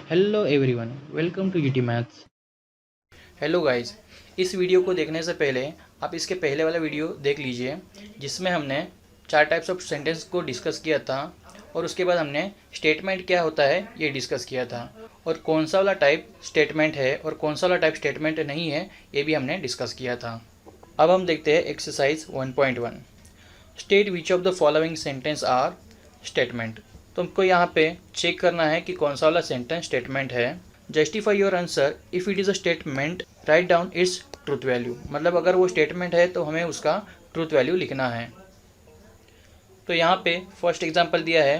Hello everyone, welcome to UT maths. Hello guys. इस video को देखने से पहले आप इसके पहले वाला वीडियो देख लीजिए, जिसमें हमने चार टाइप्स ऑफ सेंटेंस को डिस्कस किया था और उसके बाद हमने स्टेटमेंट क्या होता है ये डिस्कस किया था, और कौन सा वाला टाइप स्टेटमेंट है और कौन सा वाला टाइप स्टेटमेंट नहीं है ये भी हमने डिस्कस किया था। अब हम देखते हैं exercise 1.1। State which of the following sentence are statement. तो हमको यहाँ पे चेक करना है कि कौन सा वाला सेंटेंस स्टेटमेंट है। Justify your answer if it is a statement, write down it's truth value. मतलब अगर वो स्टेटमेंट है तो हमें उसका ट्रूथ वैल्यू लिखना है। तो यहाँ पे फर्स्ट एग्जांपल दिया है,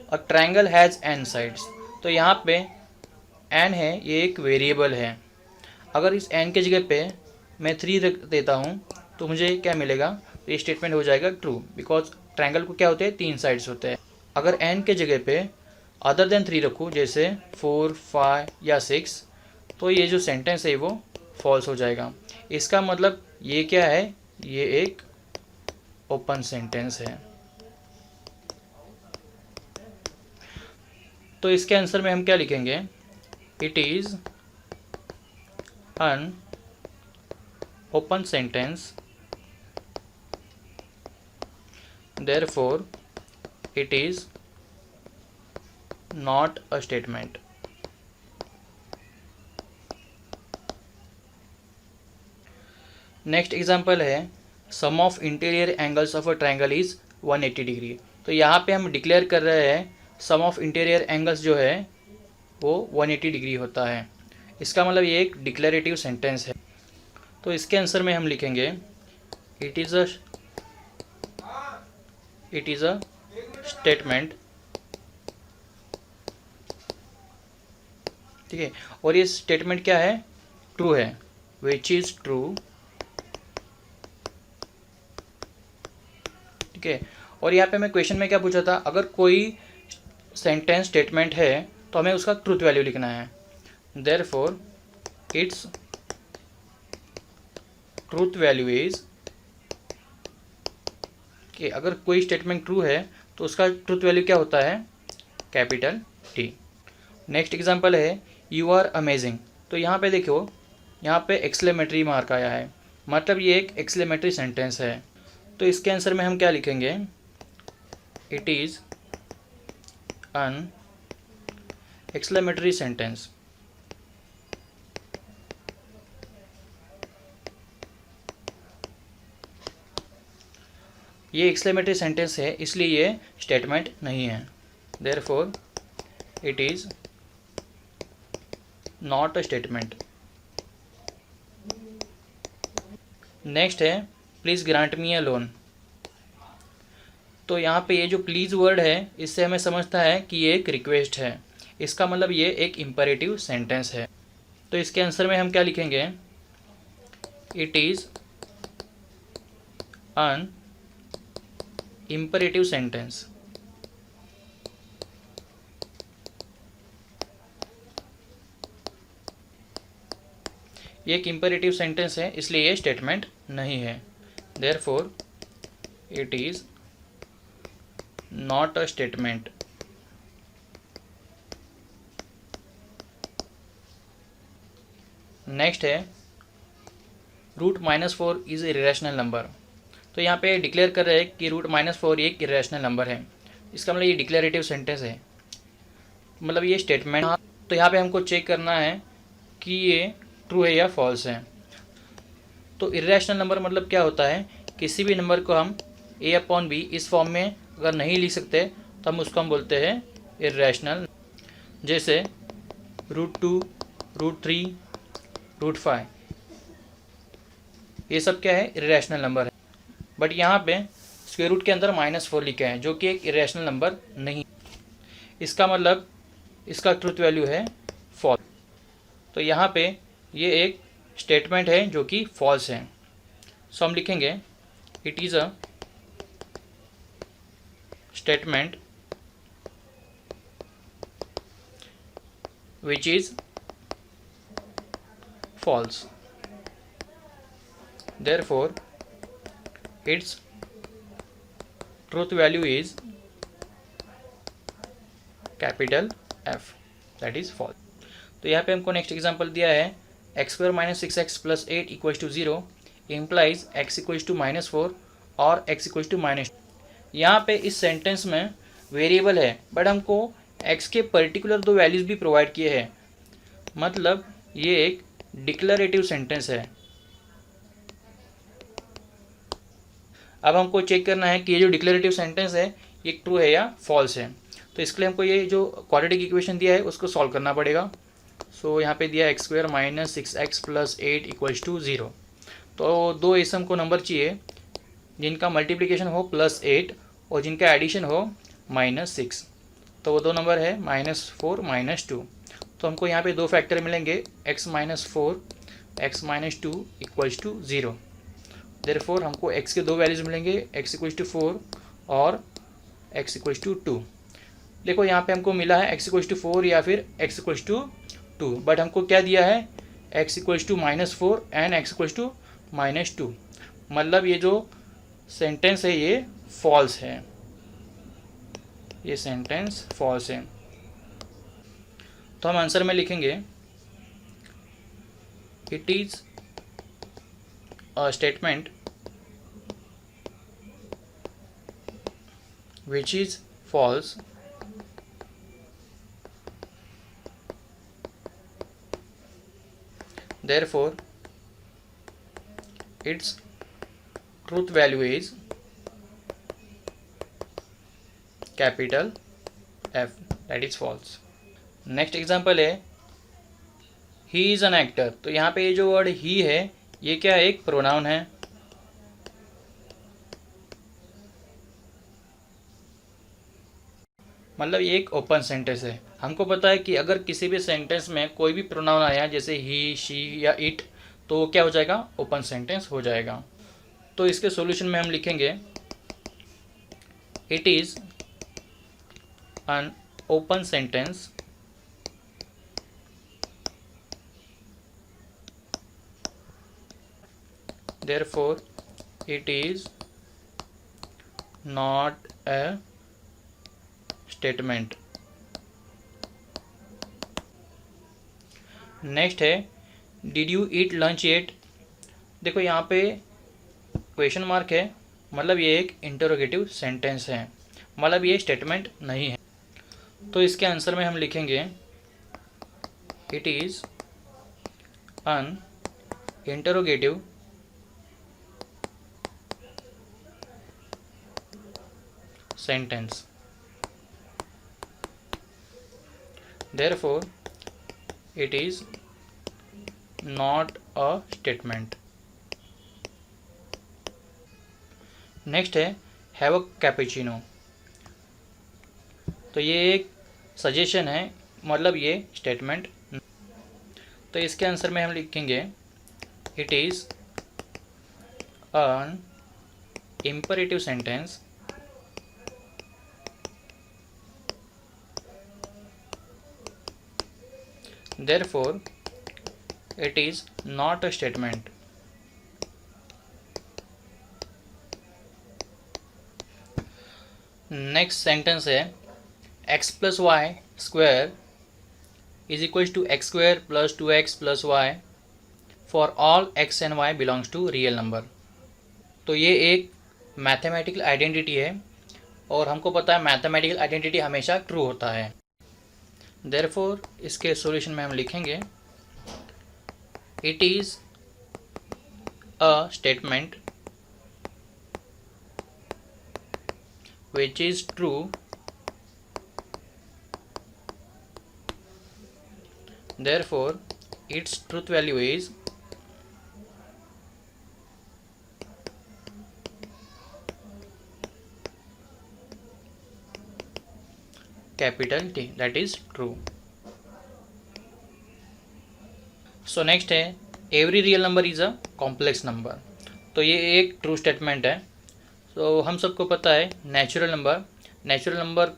a triangle has an sides. तो यहाँ पे एन है, ये एक वेरिएबल है। अगर इस एन के जगह पे मैं 3 रख देता हूँ तो मुझे क्या मिलेगा, तो ये स्टेटमेंट हो जाएगा ट्रू, बिकॉज ट्रायंगल को क्या होते हैं, 3 साइड्स होते हैं। अगर एन के जगह पे अदर देन 3 रखूँ, जैसे 4, 5 या 6, तो ये जो सेंटेंस है वो फॉल्स हो जाएगा। इसका मतलब ये क्या है, ये एक ओपन सेंटेंस है। तो इसके आंसर में हम क्या लिखेंगे, it is an open sentence, therefore it is not a statement। Next example है, sum of interior angles of a triangle is 180 degree. तो यहाँ पे हम डिक्लेयर कर रहे हैं सम ऑफ इंटीरियर एंगल्स जो है वो 180 डिग्री होता है। इसका मतलब ये एक डिक्लेरेटिव सेंटेंस है। तो इसके आंसर में हम लिखेंगे इट इज़ अ स्टेटमेंट। ठीक है, और ये स्टेटमेंट क्या है, ट्रू है, विच इज़ ट्रू। ठीक है, और यहाँ पे मैं क्वेश्चन में क्या पूछा था, अगर कोई सेंटेंस स्टेटमेंट है तो हमें उसका ट्रूथ वैल्यू लिखना है। Therefore its truth value is, कि अगर कोई स्टेटमेंट ट्रू है तो उसका ट्रूथ वैल्यू क्या होता है, कैपिटल टी। नेक्स्ट एग्जांपल है, यू आर अमेजिंग। तो यहाँ पे देखो, यहाँ पे एक्सक्लेमेटरी मार्क आया है, मतलब ये एक एक्सक्लेमेटरी सेंटेंस है। तो इसके आंसर में हम क्या लिखेंगे, it is an exclamatory sentence. ये एक्सक्लेमेटरी सेंटेंस है इसलिए ये स्टेटमेंट नहीं है। Therefore it is not a statement. Next है, please grant me a loan. तो यहाँ पे ये जो प्लीज़ वर्ड है इससे हमें समझता है कि ये एक रिक्वेस्ट है। इसका मतलब ये एक इम्परेटिव सेंटेंस है। तो इसके आंसर में हम क्या लिखेंगे, it is an imperative sentence. ये एक इम्परेटिव सेंटेंस है इसलिए ये स्टेटमेंट नहीं है। Therefore it is not a statement. Next है, √-4 इज़ ए इरेशनल नंबर। तो यहाँ पे डिक्लेयर कर रहे हैं कि √-4 एक इरेशनल नंबर है। इसका मतलब ये डिक्लेरेटिव सेंटेंस है, मतलब ये स्टेटमेंट। तो यहाँ पे हमको चेक करना है कि ये ट्रू है या फॉल्स है। तो इरेशनल नंबर मतलब क्या होता है, किसी भी नंबर को हम a/b इस फॉर्म में अगर नहीं लिख सकते तो हम उसको हम बोलते हैं इरेशनल। जैसे √2, √3, √5, ये सब क्या है, इरेशनल नंबर है। बट यहाँ पे स्क्वायर रूट के अंदर -4 लिखा है जो कि एक इरेशनल नंबर नहीं। इसका मतलब इसका ट्रूथ वैल्यू है फॉल्स। तो यहाँ पे ये एक स्टेटमेंट है जो कि फॉल्स है। सो हम लिखेंगे it is a statement which is false. Therefore its truth value is capital F, that is false। तो यहाँ पे हमको नेक्स्ट एग्जांपल दिया है x² - 6x + 8 = 0 इम्प्लाइज x = -4 और x = -2। यहाँ पे इस सेंटेंस में वेरिएबल है बट हमको x के पर्टिकुलर दो वैल्यूज़ भी प्रोवाइड किए हैं, मतलब ये एक डिक्लरेटिव सेंटेंस है। अब हमको चेक करना है कि ये जो डिक्लरेटिव सेंटेंस है ये ट्रू है या फॉल्स है। तो इसके लिए हमको ये जो क्वाड्रेटिक इक्वेशन दिया है उसको सॉल्व करना पड़ेगा। सो यहाँ पे दिया x² - 6x + 8 = 0। तो दो ऐसे हमको नंबर चाहिए जिनका मल्टीप्लिकेशन हो +8 और जिनका एडिशन हो -6। तो वो दो नंबर है -4 -2। तो हमको यहाँ पे दो फैक्टर मिलेंगे x - 4 x - 2 = 0। देयरफॉर हमको x के दो वैल्यूज़ मिलेंगे x = 4 और x = 2। देखो यहाँ पे हमको मिला है x = 4 या फिर x = 2, बट हमको क्या दिया है x = -4 एंड x = -2, मतलब ये जो सेंटेंस है ये फॉल्स है, ये सेंटेंस फॉल्स है। तो हम आंसर में लिखेंगे it is a statement which is false therefore its truth value is capital F, that is false। Next example है ही इज़ एन एक्टर। तो यहाँ पे ये जो वर्ड ही है ये क्या है, एक प्रोनाउन है। मतलब ये एक ओपन सेंटेंस है। हमको पता है कि अगर किसी भी सेंटेंस में कोई भी प्रोनाउन आया जैसे ही, शी या इट, तो वो क्या हो जाएगा, ओपन सेंटेंस हो जाएगा। तो इसके सॉल्यूशन में हम लिखेंगे it is an open sentence therefore it is not a statement। Next है did you eat lunch yet. देखो यहाँ पे क्वेश्चन मार्क है, मतलब ये एक इंटरोगेटिव सेंटेंस है, मतलब ये स्टेटमेंट नहीं है। तो इसके आंसर में हम लिखेंगे it is an interrogative sentence therefore it is not a statement। Next है हैव अ कैपेचिनो। तो ये एक सजेशन है, मतलब ये स्टेटमेंट। तो इसके आंसर में हम लिखेंगे it is an imperative sentence therefore it is not a statement। Next sentence है x + y² = x² + 2x + y for all x and y belongs to real number. तो ये एक मैथमेटिकल आइडेंटिटी है और हमको पता है मैथमेटिकल आइडेंटिटी हमेशा ट्रू होता है। देयरफॉर इसके सॉल्यूशन में हम लिखेंगे it is a statement which is true therefore its truth value is capital T, that is true। So next है every real number is a complex number. तो ये एक ट्रू स्टेटमेंट है। तो हम सबको पता है नेचुरल नंबर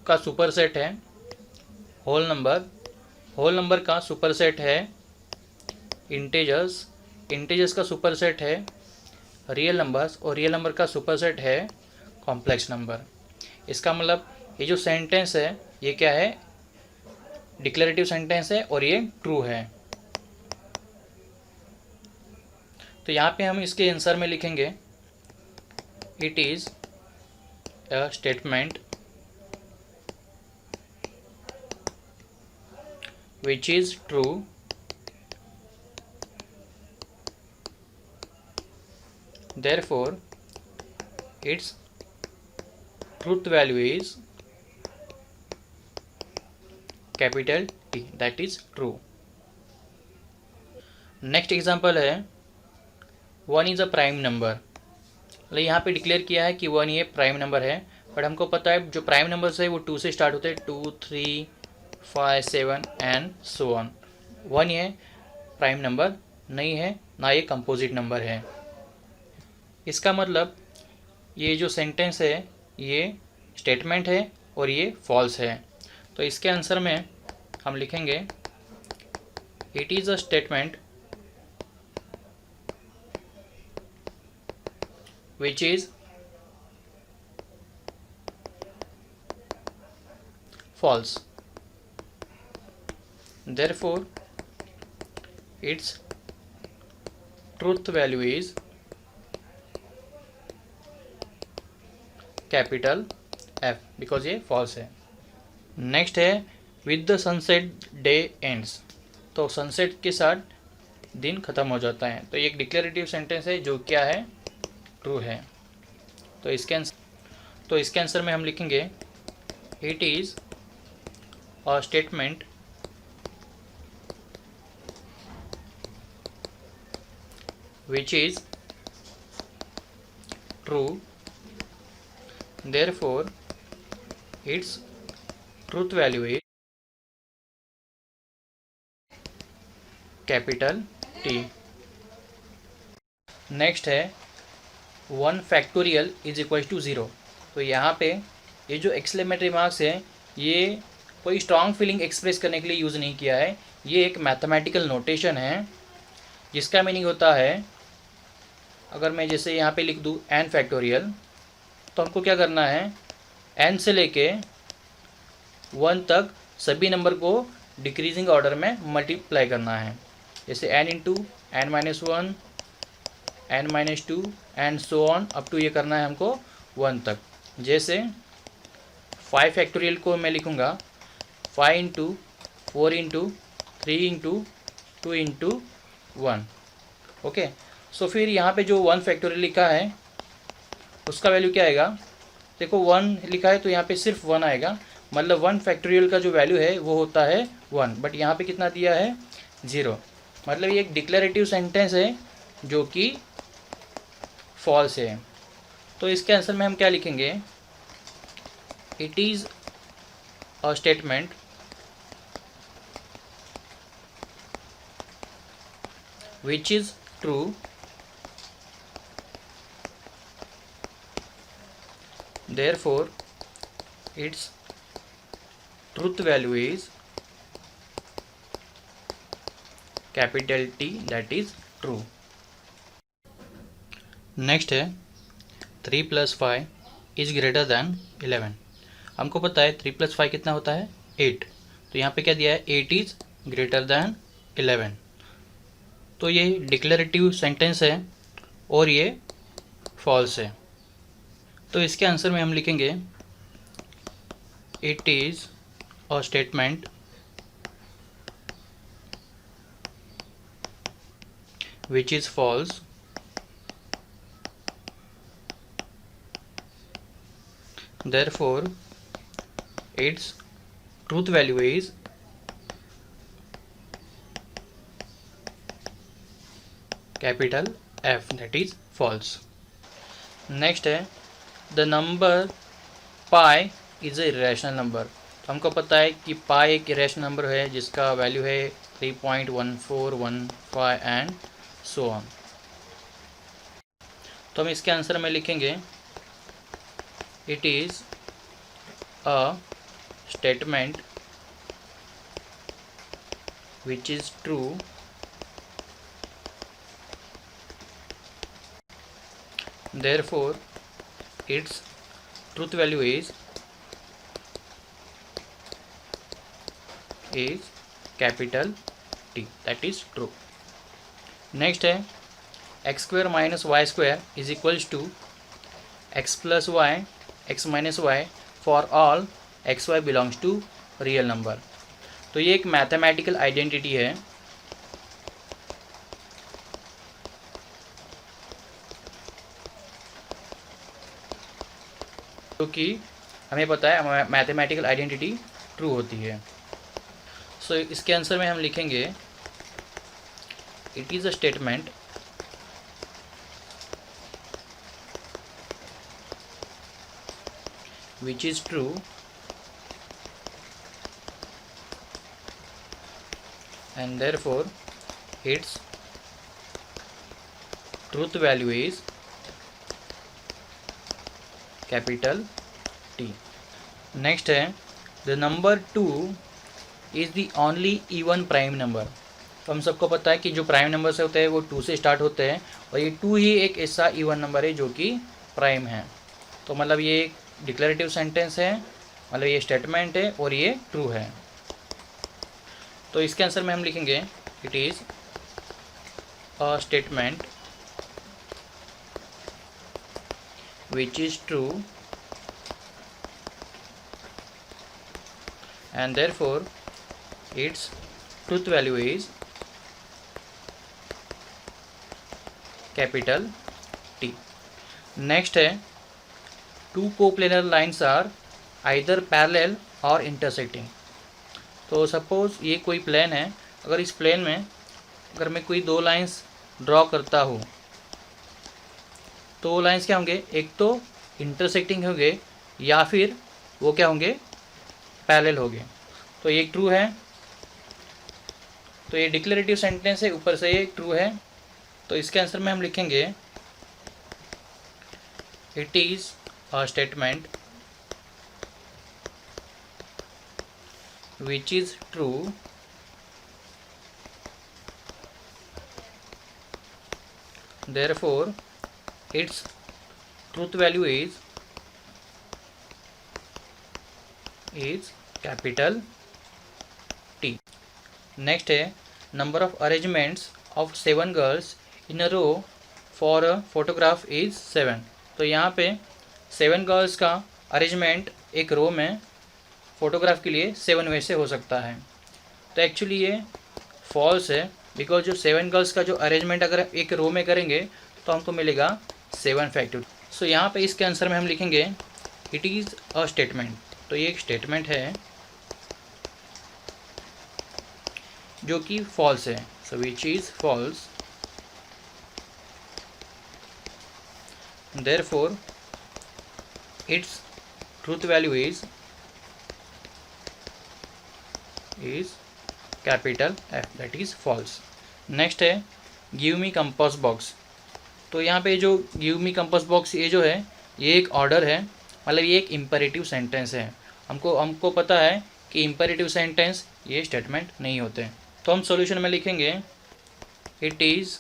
का सुपरसेट है होल नंबर का सुपरसेट है इंटीजर्स का सुपरसेट है रियल नंबर्स, और रियल नंबर का सुपरसेट है कॉम्प्लेक्स नंबर। इसका मतलब ये जो सेंटेंस है ये क्या है, डिक्लेरेटिव सेंटेंस है और ये ट्रू है। तो यहाँ पे हम इसके आंसर में लिखेंगे it is a statement which is true therefore its truth value is capital T, that is true। Next example है 1 इज़ अ प्राइम नंबर। मतलब यहाँ पे डिक्लेयर किया है कि 1 ये प्राइम नंबर है, बट हमको पता है जो प्राइम नंबर्स है वो 2 से स्टार्ट होते हैं, 2 3 5 7 एंड सो ऑन। 1 ये प्राइम नंबर नहीं है, ना ये कंपोजिट नंबर है। इसका मतलब ये जो सेंटेंस है ये स्टेटमेंट है और ये फॉल्स है। तो इसके आंसर में हम लिखेंगे it is a statement which is false therefore its truth value is capital F because ये फॉल्स है। नेक्स्ट है with the sunset day ends. तो सनसेट के साथ दिन ख़त्म हो जाता है। तो ये एक डिक्लेरेटिव सेंटेंस है जो क्या है, ट्रू है। तो इसके आंसर में हम लिखेंगे it is a statement which is true therefore its truth value is capital T। Next है 1 फैक्टोरियल इज इक्वल टू 0। तो यहाँ पे ये जो एक्सक्लेमेटरी मार्क्स है ये कोई स्ट्रॉन्ग फीलिंग एक्सप्रेस करने के लिए यूज़ नहीं किया है, ये एक मैथमेटिकल नोटेशन है जिसका मीनिंग होता है, अगर मैं जैसे यहाँ पे लिख दूँ n फैक्टोरियल, तो हमको क्या करना है n से लेके 1 तक सभी नंबर को डिक्रीजिंग ऑर्डर में मल्टीप्लाई करना है। जैसे n into n minus 1 n minus 2 and so on up to ये करना है हमको 1 तक। जैसे 5 फैक्टोरियल को मैं लिखूँगा 5 into 4 into 3 into 2 into 1। Okay, so फिर यहाँ पे जो 1 फैक्टोरियल लिखा है उसका वैल्यू क्या आएगा, देखो 1 लिखा है तो यहाँ पे सिर्फ 1 आएगा, मतलब 1 फैक्टोरियल का जो वैल्यू है वो होता है 1, बट यहाँ पे कितना दिया है 0। मतलब ये एक डिक्लेरेटिव सेंटेंस है जो कि फॉल्स है। तो इसके आंसर में हम क्या लिखेंगे, it is a statement which is true therefore its truth value is capital T, that is true। Next है 3 + 5 इज़ ग्रेटर दैन 11। हमको पता है 3 + 5 कितना होता है 8। तो यहाँ पे क्या दिया है 8 इज़ ग्रेटर दैन 11। तो ये डिक्लेरेटिव सेंटेंस है और ये फॉल्स है। तो इसके आंसर में हम लिखेंगे it is a statement which is false therefore its truth value is capital F, that is false। Next है the number pi is a irrational number. तो हमको पता है कि पाई एक इरेशनल नंबर है जिसका वैल्यू है 3.1415 एंड सो ऑन। तो हम इसके आंसर में लिखेंगे it is a statement which is true therefore its truth value is is capital T, that is true. Next है x square minus y square is equals to x plus y x minus y for all x y belongs to real number. तो ये एक mathematical identity है जो कि हमें पता है मैथमेटिकल आइडेंटिटी ट्रू होती है। सो इसके आंसर में हम लिखेंगे it is a statement which is true and therefore its truth value is capital T। Next है the number 2 is the only even prime number. तो हम सबको पता है कि जो प्राइम नंबर से होते हैं वो 2 से स्टार्ट होते हैं और ये 2 ही एक ऐसा इवन नंबर है जो कि प्राइम है। तो मतलब ये एक डिक्लेरेटिव सेंटेंस है, मतलब ये स्टेटमेंट है और ये ट्रू है। तो इसके आंसर में हम लिखेंगे it is a statement which is true and therefore its truth value is capital T। Next है two coplanar lines are either parallel और इंटरसेक्टिंग। तो सपोज ये कोई प्लेन है, अगर इस प्लेन में अगर मैं कोई दो लाइन्स ड्रॉ करता हूँ तो वो लाइन्स क्या होंगे, एक तो इंटरसेक्टिंग होंगे या फिर वो क्या होंगे, पैरेलल हो गए। तो ये ट्रू है, तो ये डिक्लेरेटिव सेंटेंस है, ऊपर से ये ट्रू है। तो इसके आंसर में हम लिखेंगे it is a statement which is true therefore its truth value is capital T. Next है number of arrangements of 7 girls in a row for a photograph is 7। तो यहाँ पे 7 गर्ल्स का अरेंजमेंट एक रो में फ़ोटोग्राफ के लिए 7 वे से हो सकता है। तो एक्चुअली ये फॉल्स है, बिकॉज जो 7 गर्ल्स का जो अरेंजमेंट अगर एक रो में करेंगे तो हमको मिलेगा 7 फैक्टोरियल। सो यहाँ पे इसके आंसर में हम लिखेंगे इट इज़ अ स्टेटमेंट। तो ये एक स्टेटमेंट है जो कि फॉल्स है, so which is false therefore its truth value is capital F, that is false. Next है गिव मी कंपास बॉक्स। तो यहाँ पे जो गिव मी कंपास बॉक्स ये जो है ये एक ऑर्डर है, मतलब ये एक इम्पेरेटिव सेंटेंस है। हमको पता है कि इम्पेरेटिव सेंटेंस ये स्टेटमेंट नहीं होते। तो हम सॉल्यूशन में लिखेंगे it is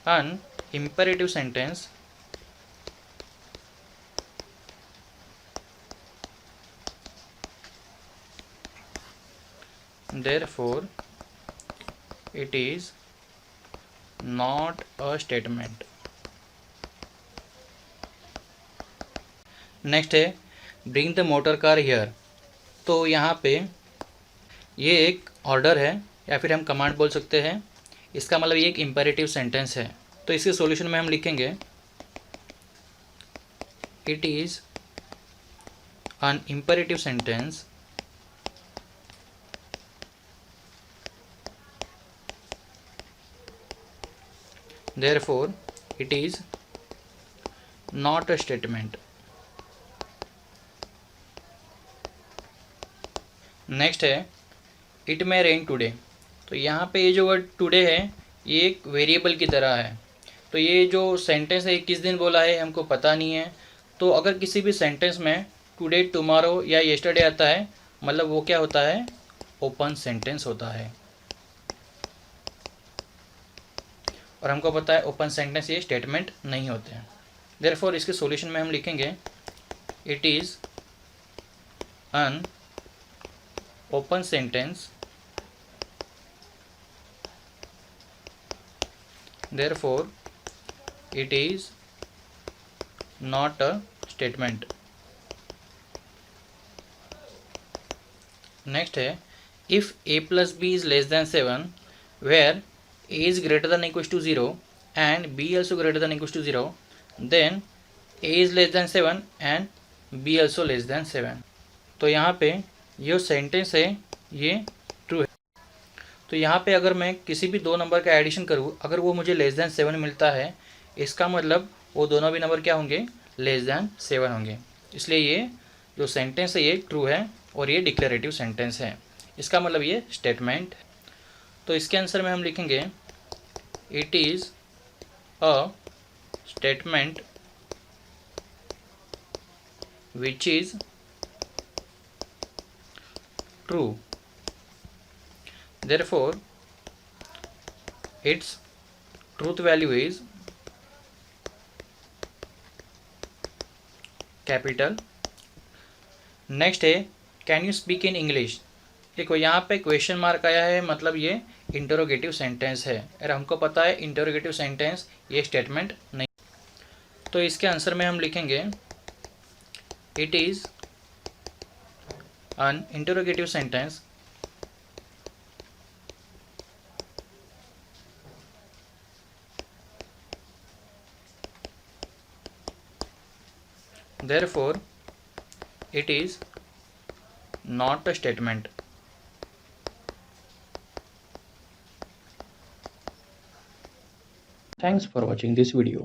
an imperative sentence therefore it is not a statement। Next है bring the motor car here. तो यहाँ पे ये एक ऑर्डर है या फिर हम कमांड बोल सकते हैं, इसका मतलब ये एक इम्पेरेटिव सेंटेंस है। तो इसके सॉल्यूशन में हम लिखेंगे it is an imperative sentence therefore it is not a statement। Next है इट मे रेन टुडे। तो यहाँ पे ये जो वर्ड टुडे है ये एक वेरिएबल की तरह है। तो ये जो सेंटेंस है किस दिन बोला है हमको पता नहीं है। तो अगर किसी भी सेंटेंस में टुडे, टुमारो या येस्टरडे आता है, मतलब वो क्या होता है, ओपन सेंटेंस होता है। और हमको पता है ओपन सेंटेंस ये स्टेटमेंट नहीं होते हैं। देयरफॉर इसके सॉल्यूशन में हम लिखेंगे it is an open sentence, therefore it is not a statement. Next है if a plus b is less than 7 where a is greater than equals to 0 and b also greater than equals to 0 then a is less than 7 and b also less than 7। तो यहाँ पे ये sentence है ये true है। तो यहाँ पे अगर मैं किसी भी दो नंबर का एडिशन करूँ, अगर वो मुझे लेस देन 7 मिलता है, इसका मतलब वो दोनों भी नंबर क्या होंगे, लेस देन 7 होंगे। इसलिए ये जो सेंटेंस है ये ट्रू है और ये डिक्लेरेटिव सेंटेंस है, इसका मतलब ये स्टेटमेंट। तो इसके आंसर में हम लिखेंगे it is a statement which is true, therefore its truth value is capital. Next है can you speak in English. देखो यहाँ पे क्वेश्चन मार्क आया है, मतलब ये इंटरोगेटिव सेंटेंस है, अगर हमको पता है इंटरोगेटिव सेंटेंस ये स्टेटमेंट नहीं। तो इसके आंसर में हम लिखेंगे it is N interrogative sentence therefore it is not a statement. Thanks for watching this video.